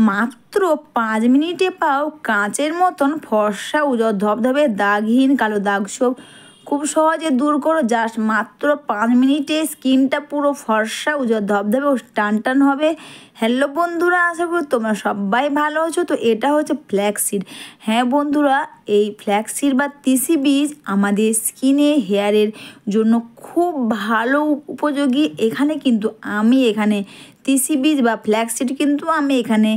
মাত্র 5 মিনিটে পাও কাঁচের মতন ফর্সা উজ্জ্বল ধবধবে দাগহীন কালো দাগ সব খুব সহজে দূর করো। জাস্ট মাত্র 5 মিনিটে স্কিনটা পুরো ফর্সা উজ্জ্বল ধবধবে ও টান টান হবে। হ্যালো বন্ধুরা, আশা করি তোমরা সবাই ভালো আছো। তো এটা হচ্ছে ফ্ল্যাক্সিড। হ্যাঁ বন্ধুরা, এই ফ্ল্যাক্সিড বা তিসি বীজ আমাদের স্কিনে হেয়ারের জন্য খুব ভালো উপযোগী। এখানে কিন্তু আমি তিসি বীজ বা ফ্ল্যাক্সিড কিন্তু আমি এখানে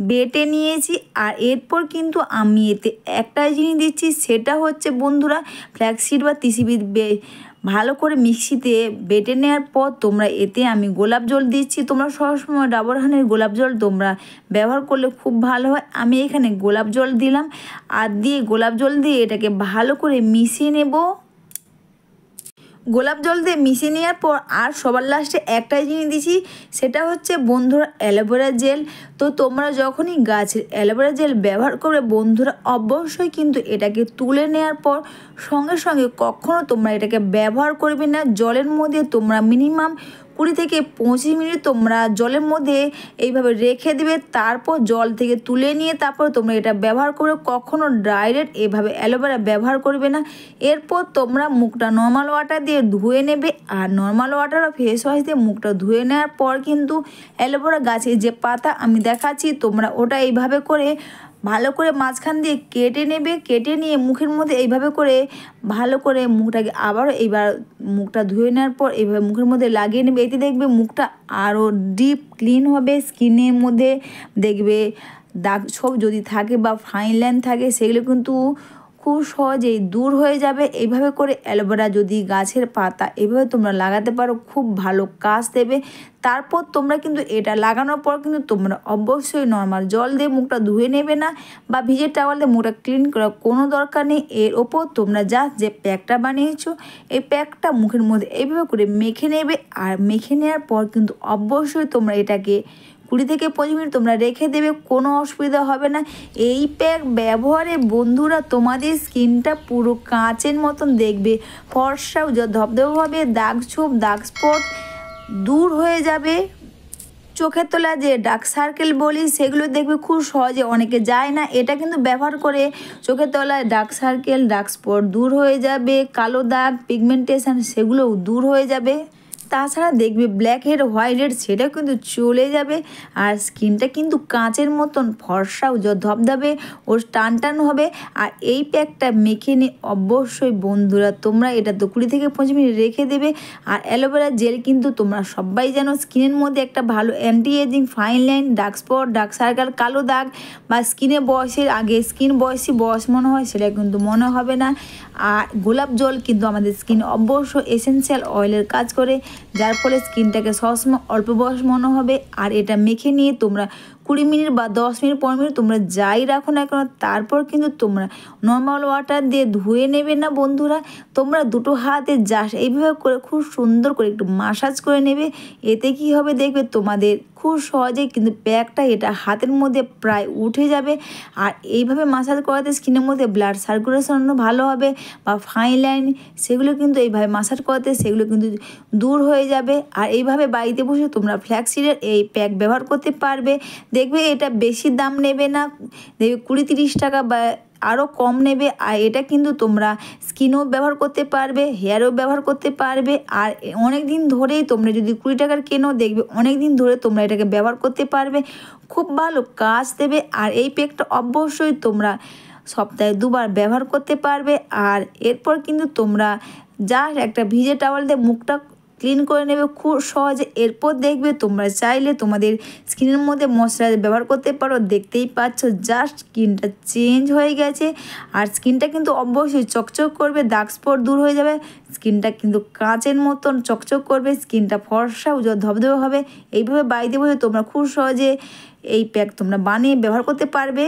বেটে নিয়েছি। আর এরপর কিন্তু আমি এতে একটাই জিনিস দিচ্ছি, সেটা হচ্ছে বন্ধুরা ফ্ল্যাক্সিড বা তিসি বীজ ভালো করে মিক্সিতে বেটে নেওয়ার পর তোমরা এতে আমি গোলাপ জল দিচ্ছি। তোমরা সবসময় ডাবর হানির গোলাপ জল তোমরা ব্যবহার করলে খুব ভালো হয়। আমি এখানে গোলাপ জল দিলাম আর গোলাপ জল দিয়ে এটাকে ভালো করে মিশিয়ে নেব। গোলাপ জল দিয়ে মিশিয়ে নেওয়ার পর আর সবার লাস্টে একটাই জিনিস দিছি, সেটা হচ্ছে বন্ধুরা অ্যালোভেরা জেল। তো তোমরা যখনই গাছের অ্যালোভেরা জেল ব্যবহার করবে বন্ধুরা, অবশ্যই কিন্তু এটাকে তুলে নেওয়ার পর সঙ্গে সঙ্গে কখনও তোমরা এটাকে ব্যবহার করবে না। জলের মধ্যে তোমরা মিনিমাম 20 থেকে 25 মিনিট তোমরা জলের মধ্যে এইভাবে রেখে দেবে। তারপর জল থেকে তুলে নিয়ে তারপর তোমরা এটা ব্যবহার করে কখনও ডাইরেক্ট এভাবে অ্যালোভেরা ব্যবহার করবে না। এরপর তোমরা মুখটা নর্মাল ওয়াটার দিয়ে ধুয়ে নেবে। আর নর্মাল ওয়াটার বা ফেস ওয়াশ দিয়ে মুখটা ধুয়ে নেওয়ার পর কিন্তু অ্যালোভেরা গাছের যে পাতা আমি দেখাচ্ছি তোমরা ওটা এইভাবে করে ভালো করে মাঝখান দিয়ে কেটে নেবে। কেটে নিয়ে মুখের মধ্যে এইভাবে করে ভালো করে মুখটাকে আবারও মুখটা ধুয়ে নেওয়ার পর এইভাবে মুখের মধ্যে লাগিয়ে নেবে। এতে দেখবে মুখটা আরও ডিপ ক্লিন হবে। স্কিনের মধ্যে দেখবে দাগ ছোপ যদি থাকে বা ফাইন লাইন থাকে সেগুলো কিন্তু খুব সহজেই দূর হয়ে যাবে। এইভাবে করে অ্যালোভেরা যদি গাছের পাতা এইভাবে তোমরা লাগাতে পারো খুব ভালো কাজ দেবে। তারপর তোমরা কিন্তু এটা লাগানোর পর কিন্তু তোমরা অবশ্যই নর্মাল জল দিয়ে মুখটা ধুয়ে নেবে না বা ভিজে টাওয়াল দিয়ে মুখটা ক্লিন করার কোনো দরকার নেই। এর ওপর তোমরা জাস্ট যে প্যাকটা বানিয়েছো এই প্যাকটা মুখের মধ্যে এইভাবে করে মেখে নেবে। আর মেখে নেওয়ার পর কিন্তু অবশ্যই তোমরা এটাকে 20 থেকে 25 মিনিট তোমরা রেখে দেবে, কোনো অসুবিধা হবে না। এই প্যাক ব্যবহারে বন্ধুরা তোমাদের স্কিনটা পুরো কাঁচের মতন দেখবে ফর্সা ধবধবে হবে। দাগ ছোপ দাগ স্পট দূর হয়ে যাবে। চোখের তলা যে ডার্ক সার্কেল বলি সেগুলো দেখবে খুব সহজে, অনেকে যায় না। এটা কিন্তু ব্যবহার করে চোখের তলায় ডার্ক সার্কেল ডার্ক স্পট দূর হয়ে যাবে। কালো দাগ পিগমেন্টেশন সেগুলোও দূর হয়ে যাবে। তাছাড়া দেখবে ব্ল্যাক হেড হোয়াইট হেড সেটাও কিন্তু চলে যাবে। আর স্কিনটা কিন্তু কাঁচের মতন ফর্সা ধবধবে ও টান টান হবে। আর এই প্যাকটা মেখে নিয়ে অবশ্যই বন্ধুরা তোমরা এটা তো 20 থেকে 25 মিনিট রেখে দেবে। আর অ্যালোভেরা জেল কিন্তু তোমরা সবাই জানো স্কিনের মধ্যে একটা ভালো anti ageing fine line dark spot dark circle কালো দাগ বা স্কিনে বয়সের আগে স্কিন বয়স মনে হয় সেটা কিন্তু মনে হবে না। আর গোলাপ জল কিন্তু আমাদের স্কিন অবশ্যই এসেনশিয়াল অয়েলের কাজ করে, যার ফলে স্কিনটাকে সবসময় অল্প বয়স মনে হবে। আর এটা মেখে নিয়ে তোমরা 20 মিনিট বা 10 মিনিট 15 মিনিট তোমরা যাই রাখো না কেন, তারপর কিন্তু তোমরা নর্মাল ওয়াটার দিয়ে ধুয়ে নেবে না বন্ধুরা। তোমরা দুটো হাতে জাস্ট এইভাবে করে খুব সুন্দর করে একটু মাসাজ করে নেবে। এতে কি হবে দেখবে তোমাদের খুব সহজেই কিন্তু প্যাকটা এটা হাতের মধ্যে প্রায় উঠে যাবে। আর এইভাবে মাসাজ করাতে স্কিনের মধ্যে ব্লাড সার্কুলেশনও ভালো হবে বা ফাইন লাইন সেগুলো কিন্তু এইভাবে মাসাজ করাতে সেগুলো কিন্তু দূর হয়ে যাবে। আর এইভাবে বাড়িতে বসে তোমরা ফ্ল্যাক্সিডের এই প্যাক ব্যবহার করতে পারবে। দেখবে এটা বেশি দাম নেবে না, দেখবে 20-30 টাকা বা আরও কম নেবে। আর এটা কিন্তু তোমরা স্কিনেও ব্যবহার করতে পারবে, হেয়ারেও ব্যবহার করতে পারবে। আর অনেক দিন ধরেই তোমরা যদি 20 টাকার কেনো দেখবে অনেক দিন ধরে তোমরা এটাকে ব্যবহার করতে পারবে, খুব ভালো কাজ দেবে। আর এই প্যাকটা অবশ্যই তোমরা সপ্তাহে 2 বার ব্যবহার করতে পারবে। আর এরপর কিন্তু তোমরা জাস্ট একটা ভিজে টাওয়াল দিয়ে মুখটা ক্লিন করে নেবে খুব সহজে। এরপর দেখবে তোমরা চাইলে তোমাদের স্কিনের মধ্যে ময়শ্চারাইজার ব্যবহার করতে পারো। দেখতেই পাচ্ছ জাস্ট স্কিনটা চেঞ্জ হয়ে গেছে। আর স্কিনটা কিন্তু অবশ্যই চকচক করবে, দাগ স্পট দূর হয়ে যাবে। স্কিনটা কিন্তু কাঁচের মতন চকচক করবে, স্কিনটা ফর্সা উজ্জ্বল ধবধবে হবে। এইভাবে বাড়িতে বসে তোমরা খুব সহজে এই প্যাক তোমরা বানিয়ে ব্যবহার করতে পারবে।